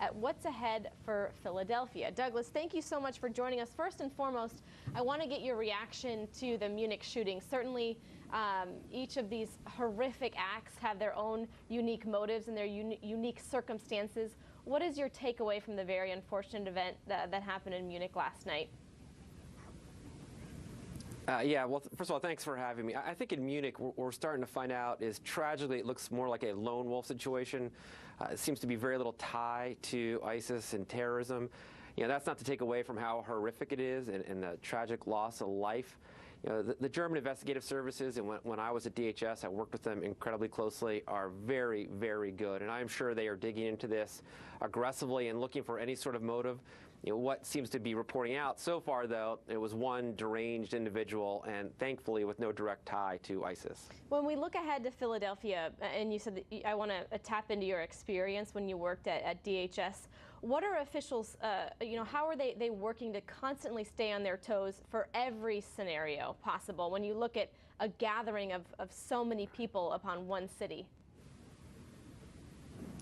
at what's ahead for Philadelphia. Douglas, thank you so much for joining us. First and foremost, I want to get your reaction to the Munich shooting. Certainly, each of these horrific acts have their own unique motives and their unique circumstances. What is your takeaway from the very unfortunate event that happened in Munich last night? Yeah, well, first of all, thanks for having me. I think in Munich, what we're starting to find out is tragically it looks more like a lone wolf situation. It seems to be very little tie to ISIS and terrorism. You know, that's not to take away from how horrific it is and the tragic loss of life. You know, the German investigative services, and when I was at DHS, I worked with them incredibly closely, are very, very good. And I'm sure they are digging into this aggressively and looking for any sort of motive. You know, what seems to be reporting out so far, though, it was one deranged individual, and thankfully with no direct tie to ISIS. When we look ahead to Philadelphia, and you said that I want to tap into your experience when you worked at DHS, what are officials, how are they working to constantly stay on their toes for every scenario possible when you look at a gathering of so many people upon one city?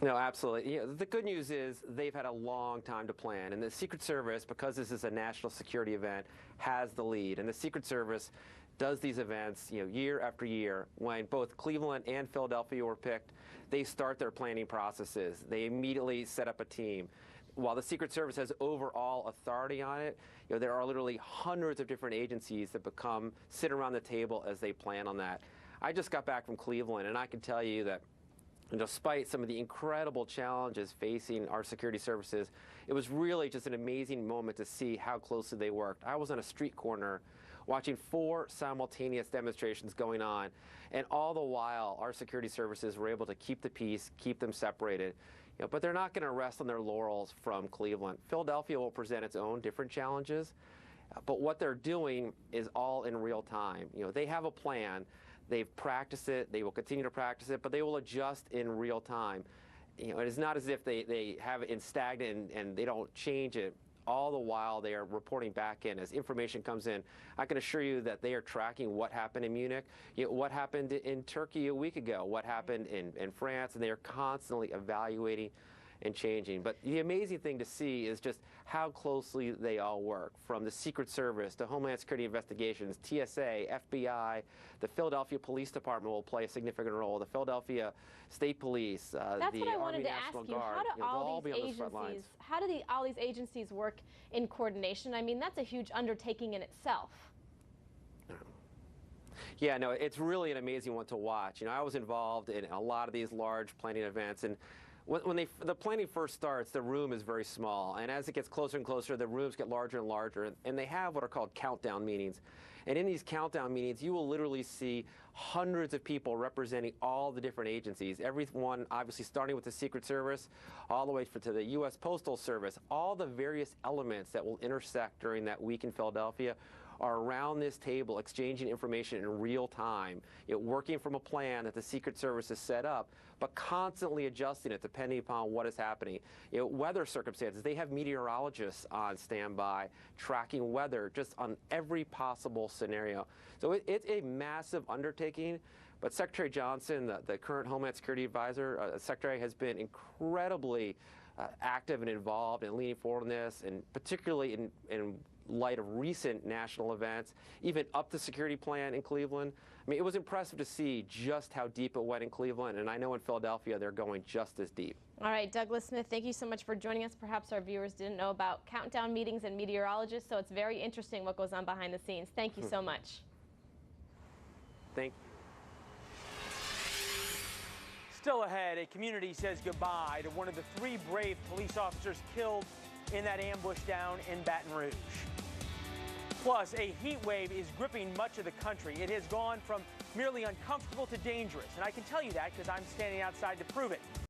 No, absolutely. You know, the good news is they've had a long time to plan, and the Secret Service, because this is a national security event, has the lead. And the Secret Service does these events, you know, year after year. When both Cleveland and Philadelphia were picked, they start their planning processes. They immediately set up a team. While the Secret Service has overall authority on it, you know, there are literally hundreds of different agencies that sit around the table as they plan on that. I just got back from Cleveland, and I can tell you that despite some of the incredible challenges facing our security services, it was really just an amazing moment to see how closely they worked. I was on a street corner watching 4 simultaneous demonstrations going on, and all the while our security services were able to keep the peace, keep them separated. You know, but they're not going to rest on their laurels from Cleveland. Philadelphia will present its own different challenges, but what they're doing is all in real time. You know, they have a plan. They've practiced it, they will continue to practice it, but they will adjust in real time. You know, it is not as if they have it in stagnant and they don't change it. All the while they are reporting back in as information comes in. I can assure you that they are tracking what happened in Munich, you know, what happened in Turkey a week ago, what happened in France, and they are constantly evaluating and changing. But the amazing thing to see is just how closely they all work, from the Secret Service to Homeland Security Investigations, TSA, FBI, the Philadelphia Police Department will play a significant role, the Philadelphia State Police, the Army National Guard. How do all these agencies work in coordination? I mean, that's a huge undertaking in itself. Yeah, no, it's really an amazing one to watch. You know, I was involved in a lot of these large planning events, and when the planning first starts, the room is very small, and as it gets closer and closer, the rooms get larger and larger, and they have what are called countdown meetings. And in these countdown meetings, you will literally see hundreds of people representing all the different agencies, everyone obviously starting with the Secret Service, all the way to the U.S. Postal Service. All the various elements that will intersect during that week in Philadelphia are around this table exchanging information in real time, you know, working from a plan that the Secret Service has set up, but constantly adjusting it depending upon what is happening. You know, weather circumstances, they have meteorologists on standby tracking weather just on every possible scenario. So it's a massive undertaking, but Secretary Johnson, the current Homeland Security Advisor, Secretary, has been incredibly active and involved and leaning forward on this, and particularly in light of recent national events, even up the security plan in Cleveland. I mean, it was impressive to see just how deep it went in Cleveland, and I know in Philadelphia they're going just as deep. All right, Douglas Smith, thank you so much for joining us. Perhaps our viewers didn't know about countdown meetings and meteorologists, so it's very interesting what goes on behind the scenes. Thank you so much. Thank you. Still ahead, a community says goodbye to one of the 3 brave police officers killed in that ambush down in Baton Rouge. Plus, a heat wave is gripping much of the country. It has gone from merely uncomfortable to dangerous, and I can tell you that because I'm standing outside to prove it.